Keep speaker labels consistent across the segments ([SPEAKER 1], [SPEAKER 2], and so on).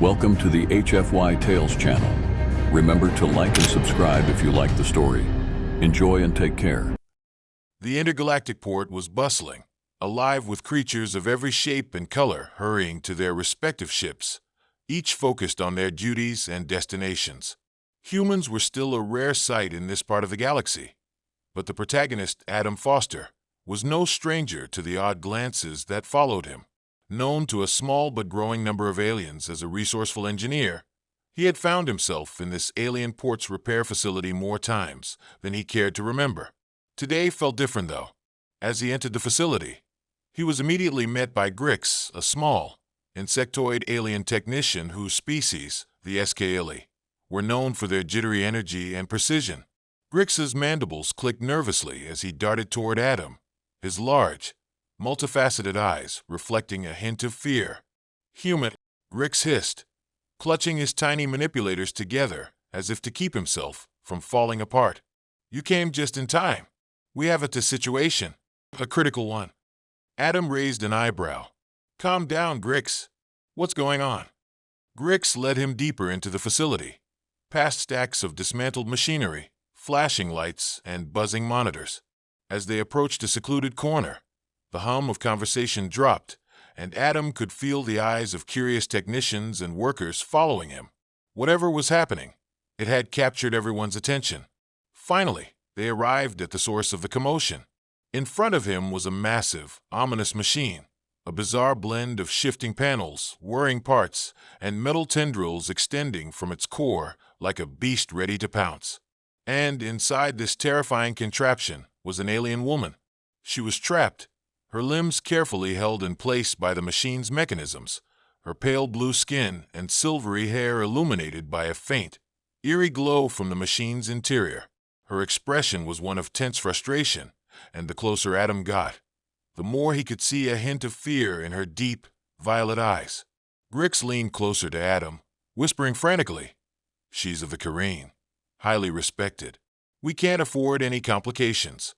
[SPEAKER 1] Welcome to the HFY Tales channel. Remember to like and subscribe if you like the story. Enjoy and take care.
[SPEAKER 2] The intergalactic port was bustling, alive with creatures of every shape and color hurrying to their respective ships, each focused on their duties and destinations. Humans were still a rare sight in this part of the galaxy, but the protagonist, Adam Foster, was no stranger to the odd glances that followed him. Known to a small but growing number of aliens as a resourceful engineer, he had found himself in this alien port's repair facility more times than he cared to remember. Today felt different, though. As he entered the facility, he was immediately met by Grix, a small, insectoid alien technician whose species, the Scifi, were known for their jittery energy and precision. Grix's mandibles clicked nervously as he darted toward Adam, his large, multifaceted eyes reflecting a hint of fear. "Human," Grix hissed, clutching his tiny manipulators together as if to keep himself from falling apart. "You came just in time. We have a situation, a critical one." Adam raised an eyebrow. "Calm down, Grix. What's going on?" Grix led him deeper into the facility, past stacks of dismantled machinery, flashing lights, and buzzing monitors. As they approached a secluded corner, the hum of conversation dropped, and Adam could feel the eyes of curious technicians and workers following him. Whatever was happening, it had captured everyone's attention. Finally, they arrived at the source of the commotion. In front of him was a massive, ominous machine, a bizarre blend of shifting panels, whirring parts, and metal tendrils extending from its core like a beast ready to pounce. And inside this terrifying contraption was an alien woman. She was trapped, her limbs carefully held in place by the machine's mechanisms, her pale blue skin and silvery hair illuminated by a faint, eerie glow from the machine's interior. Her expression was one of tense frustration, and the closer Adam got, the more he could see a hint of fear in her deep, violet eyes. Grix leaned closer to Adam, whispering frantically, "She's of the Terran, highly respected. We can't afford any complications."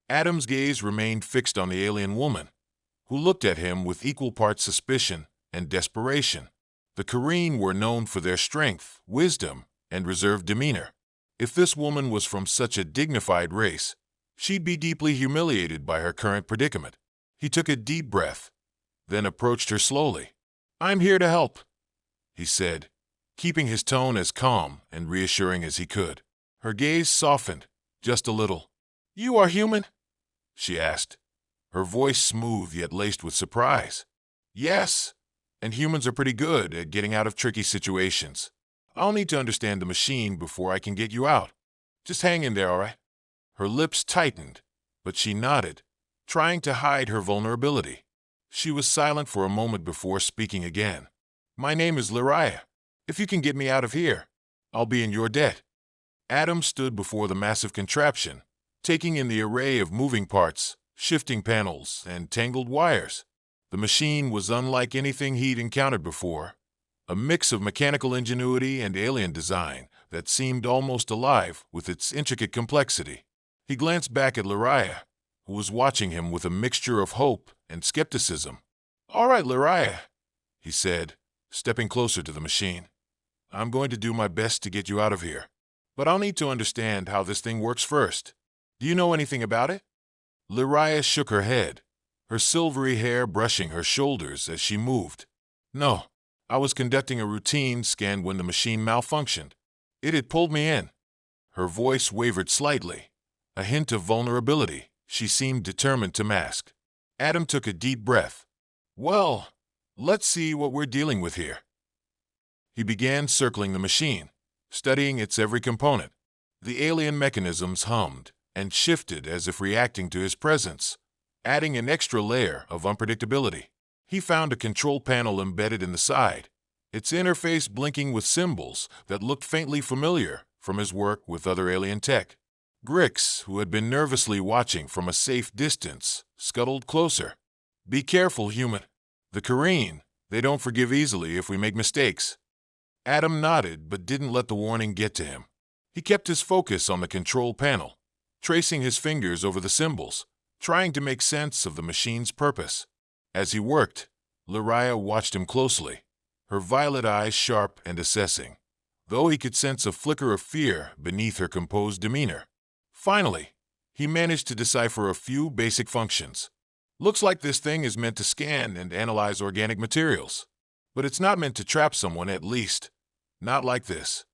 [SPEAKER 2] Adam's gaze remained fixed on the alien woman, who looked at him with equal parts suspicion and desperation. The Terran were known for their strength, wisdom, and reserved demeanor. If this woman was from such a dignified race, she'd be deeply humiliated by her current predicament. He took a deep breath, then approached her slowly. "I'm here to help," he said, keeping his tone as calm and reassuring as he could. Her gaze softened, just a little. "You are human?" she asked, her voice smooth yet laced with surprise. "Yes, and humans are pretty good at getting out of tricky situations. I'll need to understand the machine before I can get you out. Just hang in there, all right?" Her lips tightened, but she nodded, trying to hide her vulnerability. She was silent for a moment before speaking again. "My name is Lariah. If you can get me out of here, I'll be in your debt." Adam stood before the massive contraption, taking in the array of moving parts, shifting panels, and tangled wires. The machine was unlike anything he'd encountered before, a mix of mechanical ingenuity and alien design that seemed almost alive with its intricate complexity. He glanced back at Lariah, who was watching him with a mixture of hope and skepticism. "All right, Lariah," he said, stepping closer to the machine. "I'm going to do my best to get you out of here, but I'll need to understand how this thing works first. Do you know anything about it?" Lariah shook her head, her silvery hair brushing her shoulders as she moved. "No, I was conducting a routine scan when the machine malfunctioned. It had pulled me in." Her voice wavered slightly, a hint of vulnerability she seemed determined to mask. Adam took a deep breath. "Well, let's see what we're dealing with here." He began circling the machine, studying its every component. The alien mechanisms hummed and shifted as if reacting to his presence, adding an extra layer of unpredictability. He found a control panel embedded in the side, its interface blinking with symbols that looked faintly familiar from his work with other alien tech. Grix, who had been nervously watching from a safe distance, scuttled closer. "Be careful, human. The Terran, they don't forgive easily if we make mistakes." Adam nodded but didn't let the warning get to him. He kept his focus on the control panel, tracing his fingers over the symbols, trying to make sense of the machine's purpose. As he worked, Lariah watched him closely, her violet eyes sharp and assessing, though he could sense a flicker of fear beneath her composed demeanor. Finally, he managed to decipher a few basic functions. Looks like this thing is meant to scan and analyze organic materials. But it's not meant to trap someone, at least. Not like this.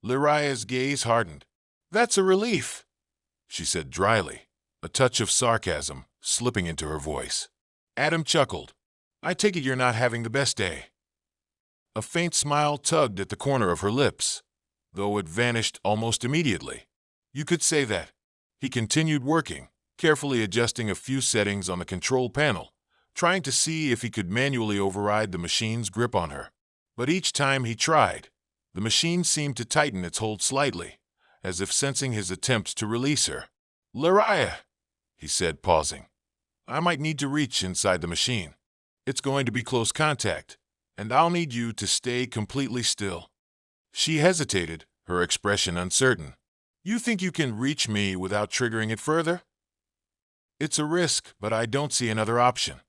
[SPEAKER 2] Lyraya's gaze hardened. That's a relief, she said dryly, a touch of sarcasm slipping into her voice. Adam chuckled. I take it you're not having the best day. A faint smile tugged at the corner of her lips, though it vanished almost immediately. You could say that. He continued working, carefully adjusting a few settings on the control panel, trying to see if he could manually override the machine's grip on her. But each time he tried, the machine seemed to tighten its hold slightly, as if sensing his attempts to release her. Lyraya, he said, pausing. I might need to reach inside the machine. It's going to be close contact, and I'll need you to stay completely still. She hesitated, her expression uncertain. You think you can reach me without triggering it further? It's a risk, but I don't see another option.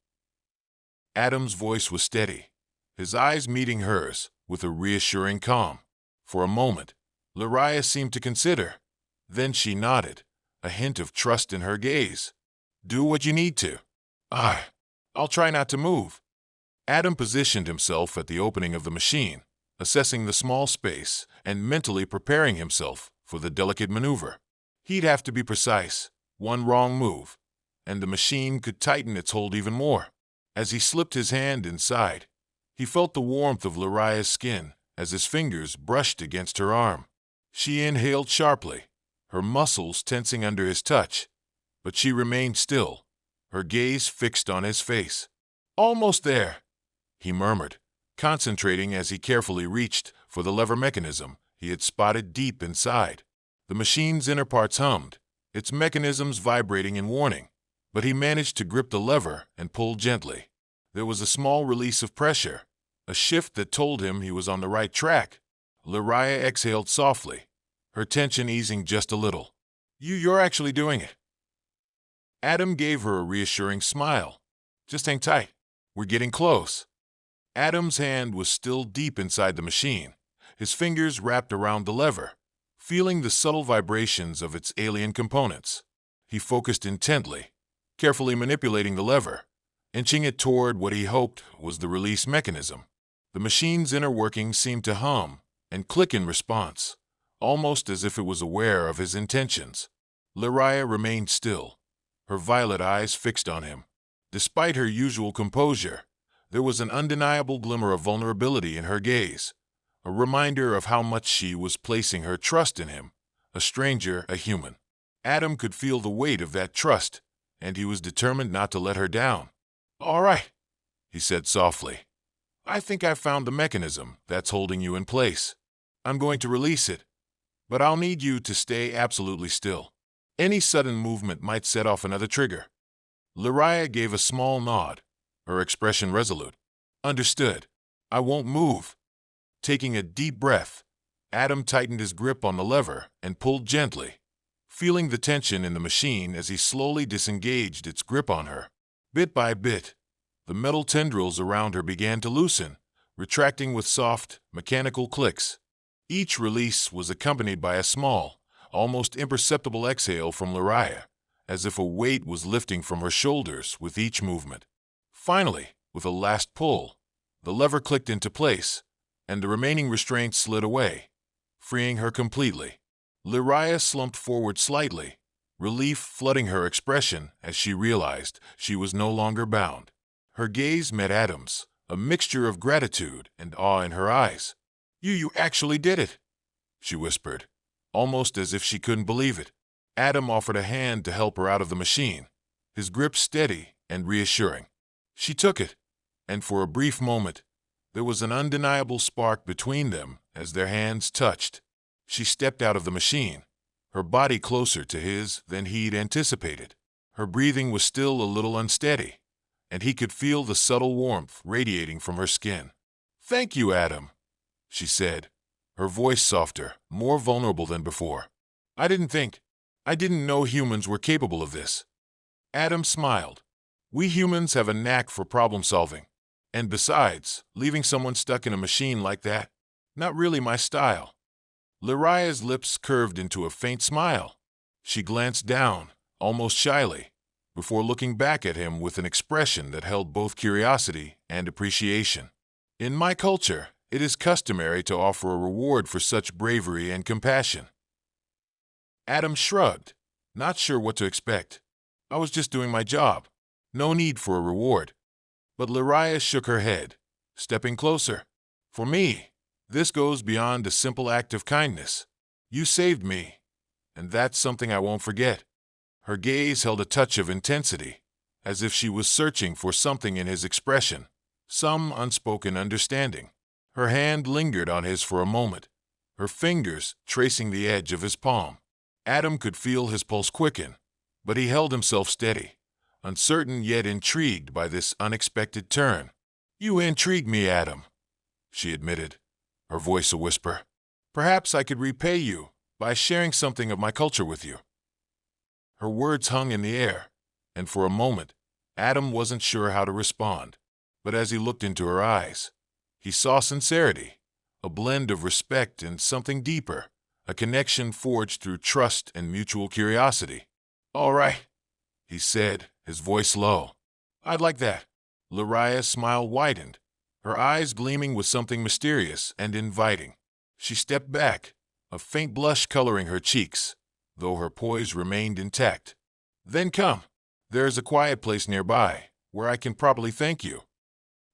[SPEAKER 2] Adam's voice was steady, his eyes meeting hers with a reassuring calm. For a moment, Lyraya seemed to consider. Then she nodded, a hint of trust in her gaze. Do what you need to. I'll try not to move. Adam positioned himself at the opening of the machine, assessing the small space and mentally preparing himself for the delicate maneuver. He'd have to be precise. One wrong move, and the machine could tighten its hold even more. As he slipped his hand inside, he felt the warmth of Lyraya's skin as his fingers brushed against her arm. She inhaled sharply, her muscles tensing under his touch, but she remained still, her gaze fixed on his face. Almost there, he murmured, concentrating as he carefully reached for the lever mechanism he had spotted deep inside. The machine's inner parts hummed, its mechanisms vibrating in warning, but he managed to grip the lever and pull gently. There was a small release of pressure, a shift that told him he was on the right track. Lyraya exhaled softly, her tension easing just a little. You're actually doing it. Adam gave her a reassuring smile. Just hang tight. We're getting close. Adam's hand was still deep inside the machine, his fingers wrapped around the lever, feeling the subtle vibrations of its alien components. He focused intently, carefully manipulating the lever, inching it toward what he hoped was the release mechanism. The machine's inner workings seemed to hum and click in response, almost as if it was aware of his intentions. Lyraya remained still, her violet eyes fixed on him. Despite her usual composure, there was an undeniable glimmer of vulnerability in her gaze, a reminder of how much she was placing her trust in him, a stranger, a human. Adam could feel the weight of that trust, and he was determined not to let her down. All right, he said softly. I think I've found the mechanism that's holding you in place. I'm going to release it, but I'll need you to stay absolutely still. Any sudden movement might set off another trigger. Lyraya gave a small nod, her expression resolute. Understood. I won't move. Taking a deep breath, Adam tightened his grip on the lever and pulled gently, feeling the tension in the machine as he slowly disengaged its grip on her. Bit by bit, the metal tendrils around her began to loosen, retracting with soft, mechanical clicks. Each release was accompanied by a small, almost imperceptible exhale from Lyraya, as if a weight was lifting from her shoulders with each movement. Finally, with a last pull, the lever clicked into place, and the remaining restraint slid away, freeing her completely. Lyraya slumped forward slightly, relief flooding her expression as she realized she was no longer bound. Her gaze met Adam's, a mixture of gratitude and awe in her eyes. You actually did it, she whispered, almost as if she couldn't believe it. Adam offered a hand to help her out of the machine, his grip steady and reassuring. She took it, and for a brief moment, there was an undeniable spark between them as their hands touched. She stepped out of the machine, her body closer to his than he'd anticipated. Her breathing was still a little unsteady, and he could feel the subtle warmth radiating from her skin. Thank you, Adam, she said, her voice softer, more vulnerable than before. I didn't know humans were capable of this. Adam smiled. We humans have a knack for problem solving. And besides, leaving someone stuck in a machine like that, not really my style. Laria's lips curved into a faint smile. She glanced down, almost shyly, before looking back at him with an expression that held both curiosity and appreciation. In my culture, it is customary to offer a reward for such bravery and compassion. Adam shrugged, not sure what to expect. I was just doing my job. No need for a reward. But Laria shook her head, stepping closer. For me, this goes beyond a simple act of kindness. You saved me, and that's something I won't forget. Her gaze held a touch of intensity, as if she was searching for something in his expression, some unspoken understanding. Her hand lingered on his for a moment, her fingers tracing the edge of his palm. Adam could feel his pulse quicken, but he held himself steady, uncertain yet intrigued by this unexpected turn. You intrigue me, Adam, she admitted, her voice a whisper. Perhaps I could repay you by sharing something of my culture with you. Her words hung in the air, and for a moment, Adam wasn't sure how to respond. But as he looked into her eyes, he saw sincerity, a blend of respect and something deeper, a connection forged through trust and mutual curiosity. All right, he said, his voice low. I'd like that. Laria's smile widened, her eyes gleaming with something mysterious and inviting. She stepped back, a faint blush coloring her cheeks, though her poise remained intact. Then come. There's a quiet place nearby, where I can properly thank you.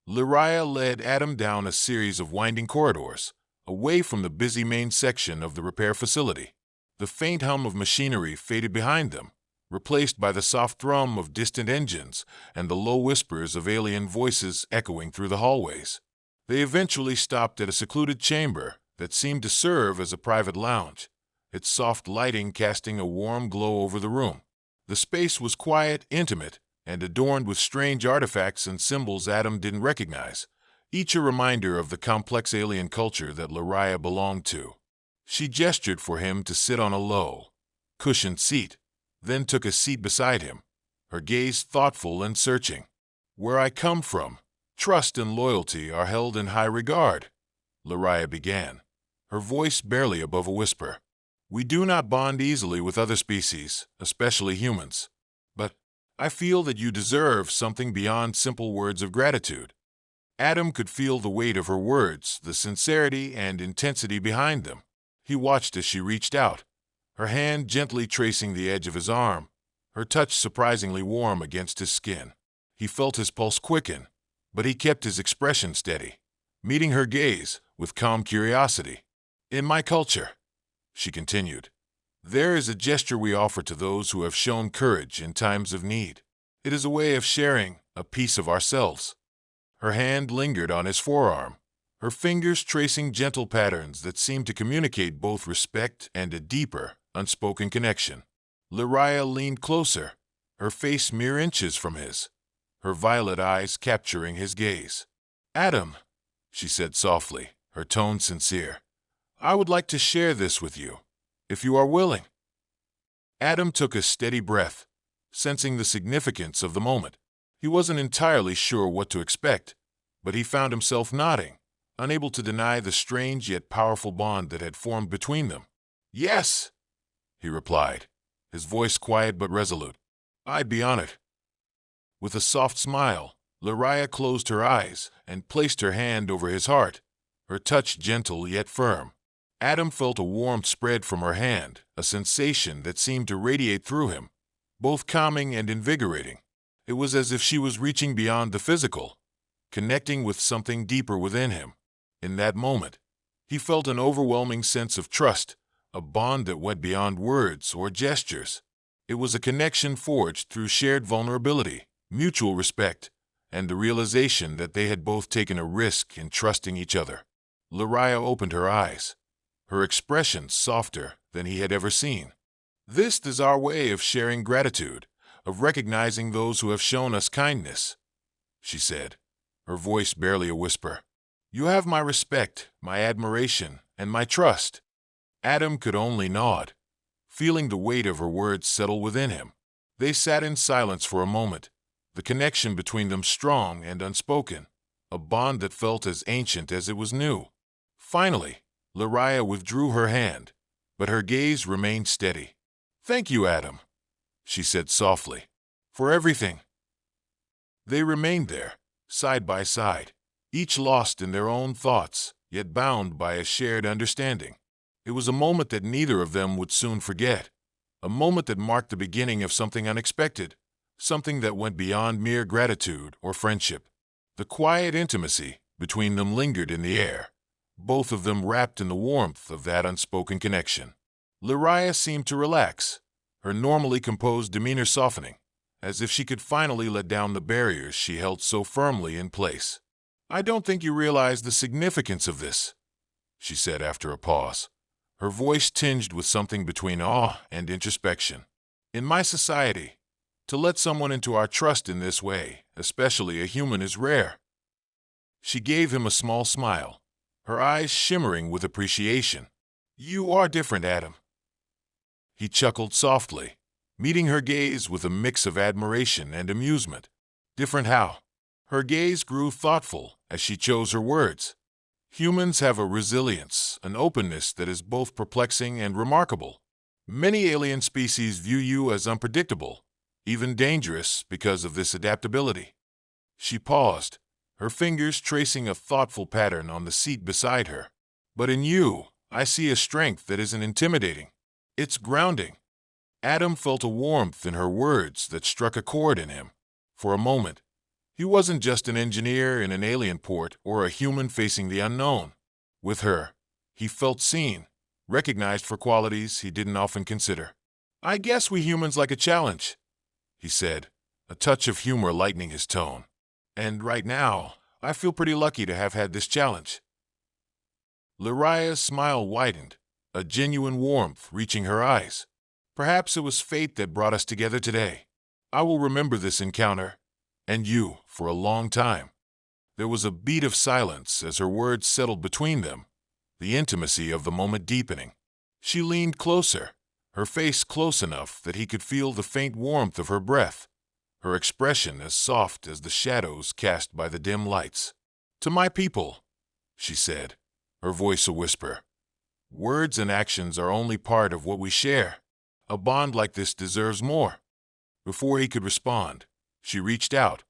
[SPEAKER 2] Laria led Adam down a series of winding corridors, away from the busy main section of the repair facility. The faint hum of machinery faded behind them, replaced by the soft thrum of distant engines and the low whispers of alien voices echoing through the hallways. They eventually stopped at a secluded chamber that seemed to serve as a private lounge, its soft lighting casting a warm glow over the room. The space was quiet, intimate, and adorned with strange artifacts and symbols Adam didn't recognize, each a reminder of the complex alien culture that Laria belonged to. She gestured for him to sit on a low, cushioned seat, then took a seat beside him, her gaze thoughtful and searching. Where I come from, trust and loyalty are held in high regard, Laria began, her voice barely above a whisper. We do not bond easily with other species, especially humans. But I feel that you deserve something beyond simple words of gratitude. Adam could feel the weight of her words, the sincerity and intensity behind them. He watched as she reached out, her hand gently tracing the edge of his arm, her touch surprisingly warm against his skin. He felt his pulse quicken, but he kept his expression steady, meeting her gaze with calm curiosity. In my culture, she continued, there is a gesture we offer to those who have shown courage in times of need. It is a way of sharing a piece of ourselves. Her hand lingered on his forearm, her fingers tracing gentle patterns that seemed to communicate both respect and a deeper, unspoken connection. Laria leaned closer, her face mere inches from his, her violet eyes capturing his gaze. Adam, she said softly, her tone sincere, I would like to share this with you, if you are willing. Adam took a steady breath, sensing the significance of the moment. He wasn't entirely sure what to expect, but he found himself nodding, unable to deny the strange yet powerful bond that had formed between them. Yes, he replied, his voice quiet but resolute. I'd be honored. With a soft smile, Laria closed her eyes and placed her hand over his heart, her touch gentle yet firm. Adam felt a warmth spread from her hand, a sensation that seemed to radiate through him, both calming and invigorating. It was as if she was reaching beyond the physical, connecting with something deeper within him. In that moment, he felt an overwhelming sense of trust, a bond that went beyond words or gestures. It was a connection forged through shared vulnerability, mutual respect, and the realization that they had both taken a risk in trusting each other. Laria opened her eyes, her expression softer than he had ever seen. This is our way of sharing gratitude, of recognizing those who have shown us kindness, she said, her voice barely a whisper. You have my respect, my admiration, and my trust. Adam could only nod, feeling the weight of her words settle within him. They sat in silence for a moment, the connection between them strong and unspoken, a bond that felt as ancient as it was new. Finally, Lariah withdrew her hand, but her gaze remained steady. "Thank you, Adam," she said softly, "for everything." They remained there, side by side, each lost in their own thoughts, yet bound by a shared understanding. It was a moment that neither of them would soon forget, a moment that marked the beginning of something unexpected, something that went beyond mere gratitude or friendship. The quiet intimacy between them lingered in the air, both of them wrapped in the warmth of that unspoken connection. Lariah seemed to relax, her normally composed demeanor softening, as if she could finally let down the barriers she held so firmly in place. "I don't think you realize the significance of this," she said after a pause, her voice tinged with something between awe and introspection. "In my society, to let someone into our trust in this way, especially a human, is rare." She gave him a small smile, her eyes shimmering with appreciation. "You are different, Adam." He chuckled softly, meeting her gaze with a mix of admiration and amusement. "Different how?" Her gaze grew thoughtful as she chose her words. "Humans have a resilience, an openness that is both perplexing and remarkable. Many alien species view you as unpredictable, even dangerous because of this adaptability." She paused, her fingers tracing a thoughtful pattern on the seat beside her. "But in you, I see a strength that isn't intimidating. It's grounding." Adam felt a warmth in her words that struck a chord in him. For a moment, he wasn't just an engineer in an alien port or a human facing the unknown. With her, he felt seen, recognized for qualities he didn't often consider. "I guess we humans like a challenge," he said, a touch of humor lightening his tone. "And right now, I feel pretty lucky to have had this challenge." Lariah's smile widened, a genuine warmth reaching her eyes. "Perhaps it was fate that brought us together today. I will remember this encounter, and you, for a long time." There was a beat of silence as her words settled between them, the intimacy of the moment deepening. She leaned closer, her face close enough that he could feel the faint warmth of her breath, her expression as soft as the shadows cast by the dim lights. "To my people," she said, her voice a whisper, "words and actions are only part of what we share. A bond like this deserves more." Before he could respond, she reached out,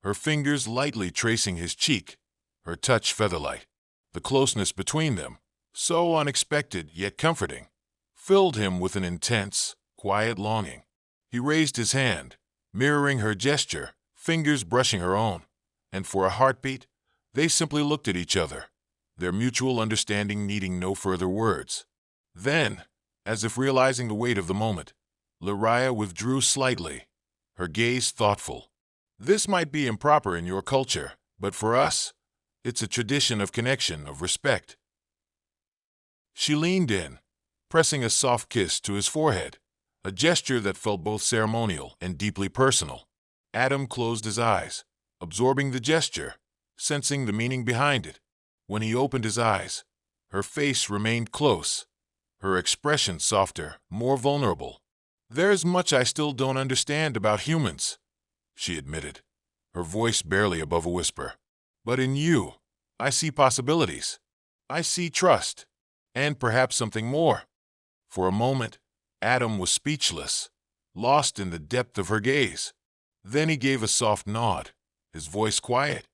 [SPEAKER 2] her fingers lightly tracing his cheek, her touch featherlight. The closeness between them, so unexpected yet comforting, filled him with an intense, quiet longing. He raised his hand, mirroring her gesture, fingers brushing her own, and for a heartbeat, they simply looked at each other, their mutual understanding needing no further words. Then, as if realizing the weight of the moment, Lariah withdrew slightly, her gaze thoughtful. "This might be improper in your culture, but for us, it's a tradition of connection, of respect." She leaned in, pressing a soft kiss to his forehead, a gesture that felt both ceremonial and deeply personal. Adam closed his eyes, absorbing the gesture, sensing the meaning behind it. When he opened his eyes, her face remained close, her expression softer, more vulnerable. "There's much I still don't understand about humans," she admitted, her voice barely above a whisper. "But in you, I see possibilities. I see trust, and perhaps something more." For a moment, Adam was speechless, lost in the depth of her gaze. Then he gave a soft nod, his voice quiet.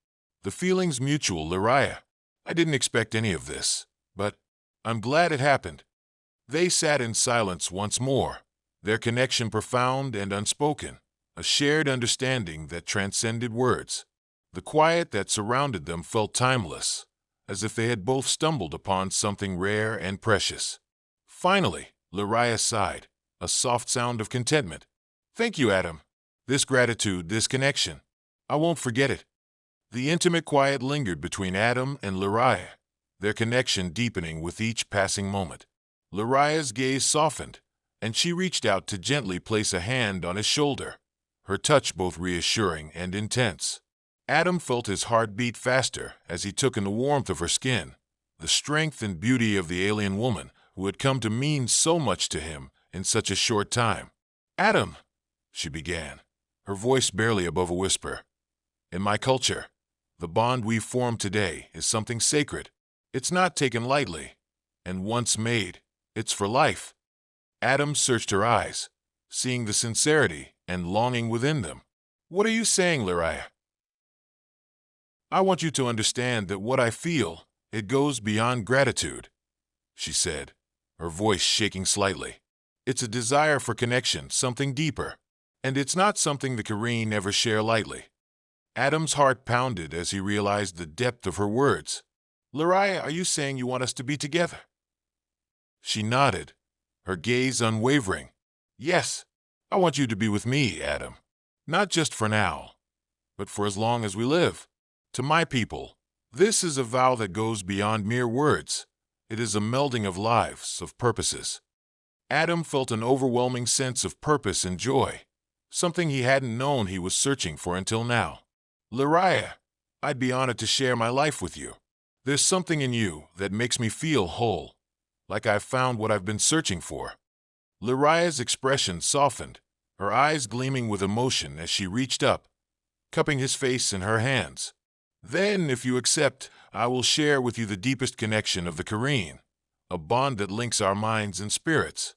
[SPEAKER 2] "The feeling's mutual, Lariah. I didn't expect any of this, but I'm glad it happened." They sat in silence once more, their connection profound and unspoken, a shared understanding that transcended words. The quiet that surrounded them felt timeless, as if they had both stumbled upon something rare and precious. Finally, Lariah sighed, a soft sound of contentment. "Thank you, Adam. This gratitude, this connection. I won't forget it." The intimate quiet lingered between Adam and Lariah, their connection deepening with each passing moment. Lariah's gaze softened, and she reached out to gently place a hand on his shoulder, her touch both reassuring and intense. Adam felt his heart beat faster as he took in the warmth of her skin, the strength and beauty of the alien woman who had come to mean so much to him in such a short time. "Adam," she began, her voice barely above a whisper, "in my culture, The bond we've formed today is something sacred. It's not taken lightly. And once made, it's for life. Adam searched her eyes, seeing the sincerity and longing within them. What are you saying, Lariah? I want you to understand that what I feel, it goes beyond gratitude, she said, her voice shaking slightly. It's a desire for connection, something deeper. And it's not something the Kareen ever share lightly. Adam's heart pounded as he realized the depth of her words. Lariah, are you saying you want us to be together? She nodded, her gaze unwavering. Yes, I want you to be with me, Adam. Not just for now, but for as long as we live. To my people, this is a vow that goes beyond mere words. It is a melding of lives, of purposes. Adam felt an overwhelming sense of purpose and joy, something he hadn't known he was searching for until now. Lariah, I'd be honored to share my life with you. There's something in you that makes me feel whole, like I've found what I've been searching for. Lariah's expression softened, her eyes gleaming with emotion as she reached up, cupping his face in her hands. Then, if you accept, I will share with you the deepest connection of the Kareen, a bond that links our minds and spirits.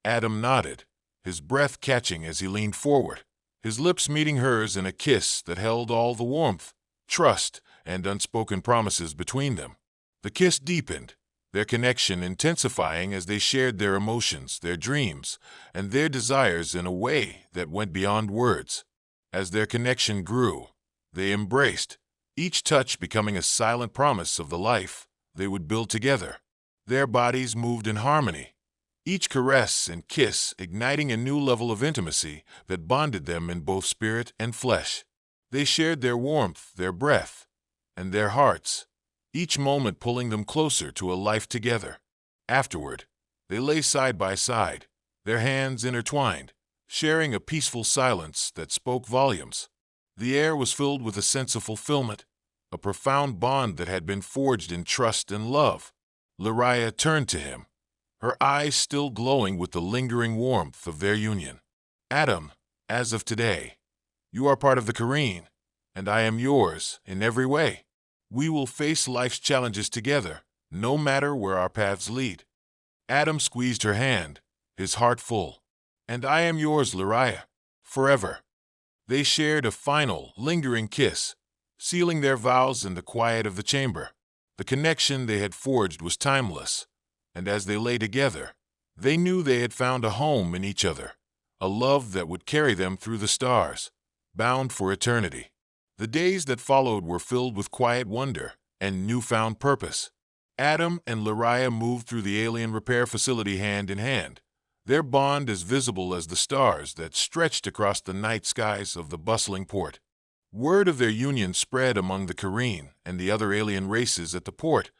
[SPEAKER 2] Adam nodded, his breath catching as he leaned forward, his lips meeting hers in a kiss that held all the warmth, trust, and unspoken promises between them. The kiss deepened, their connection intensifying as they shared their emotions, their dreams, and their desires in a way that went beyond words. As their connection grew, they embraced, each touch becoming a silent promise of the life they would build together. Their bodies moved in harmony, each caress and kiss igniting a new level of intimacy that bonded them in both spirit and flesh. They shared their warmth, their breath, and their hearts, each moment pulling them closer to a life together. Afterward, they lay side by side, their hands intertwined, sharing a peaceful silence that spoke volumes. The air was filled with a sense of fulfillment, a profound bond that had been forged in trust and love. Lariah turned to him, her eyes still glowing with the lingering warmth of their union. Adam, as of today, you are part of the Kareen, and I am yours in every way. We will face life's challenges together, no matter where our paths lead. Adam squeezed her hand, his heart full. And I am yours, Lariah, forever. They shared a final, lingering kiss, sealing their vows in the quiet of the chamber. The connection they had forged was timeless, and as they lay together, they knew they had found a home in each other, a love that would carry them through the stars, bound for eternity. The days that followed were filled with quiet wonder and newfound purpose. Adam and Lariah moved through the alien repair facility hand in hand, their bond as visible as the stars that stretched across the night skies of the bustling port. Word of their union spread among the Kareen and the other alien races at the port,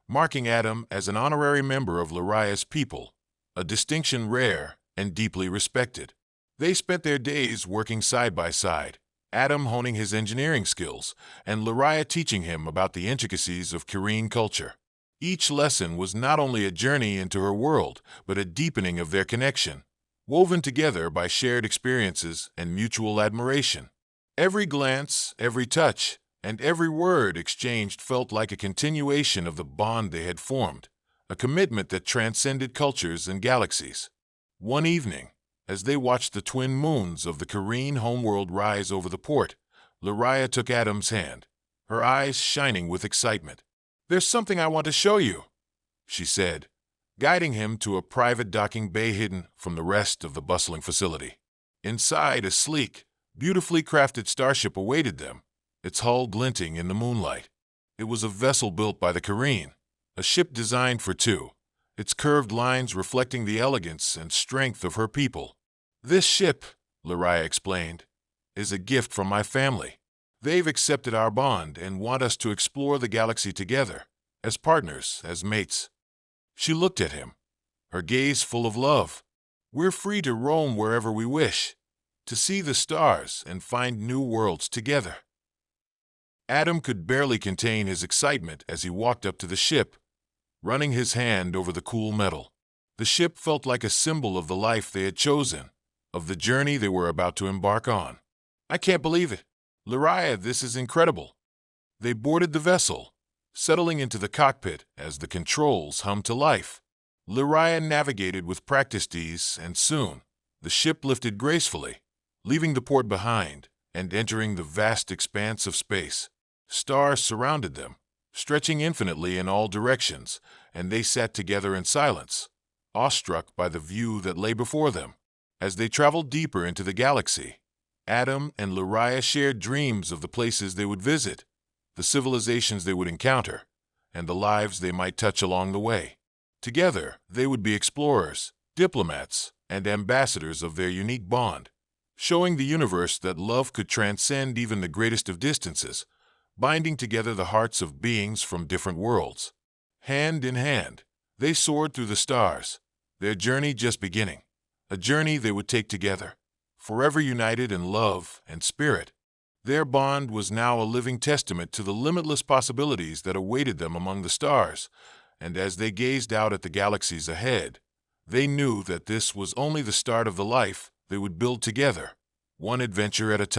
[SPEAKER 2] marking Adam as an honorary member of Lariah's people, a distinction rare and deeply respected. They spent their days working side by side, Adam honing his engineering skills, and Lariah teaching him about the intricacies of Kareen culture. Each lesson was not only a journey into her world, but a deepening of their connection, woven together by shared experiences and mutual admiration. Every glance, every touch, and every word exchanged felt like a continuation of the bond they had formed, a commitment that transcended cultures and galaxies. One evening, as they watched the twin moons of the Kareen homeworld rise over the port, Lariah took Adam's hand, her eyes shining with excitement. "There's something I want to show you," she said, guiding him to a private docking bay hidden from the rest of the bustling facility. Inside, a sleek, beautifully crafted starship awaited them, its hull glinting in the moonlight. It was a vessel built by the Kareen, a ship designed for two, its curved lines reflecting the elegance and strength of her people. "This ship," Lariah explained, "is a gift from my family. They've accepted our bond and want us to explore the galaxy together, as partners, as mates." She looked at him, her gaze full of love. "We're free to roam wherever we wish, to see the stars and find new worlds together." Adam could barely contain his excitement as he walked up to the ship, running his hand over the cool metal. The ship felt like a symbol of the life they had chosen, of the journey they were about to embark on. "I can't believe it. "Lariah, this is incredible." They boarded the vessel, settling into the cockpit as the controls hummed to life. Lariah navigated with practiced ease, and soon the ship lifted gracefully, leaving the port behind and entering the vast expanse of space. Stars surrounded them, stretching infinitely in all directions, and they sat together in silence, awestruck by the view that lay before them. As they traveled deeper into the galaxy, Adam and Lariah shared dreams of the places they would visit, the civilizations they would encounter, and the lives they might touch along the way. Together, they would be explorers, diplomats, and ambassadors of their unique bond, showing the universe that love could transcend even the greatest of distances, binding together the hearts of beings from different worlds. Hand in hand, they soared through the stars, their journey just beginning, a journey they would take together, forever united in love and spirit. Their bond was now a living testament to the limitless possibilities that awaited them among the stars, and as they gazed out at the galaxies ahead, they knew that this was only the start of the life they would build together, one adventure at a time.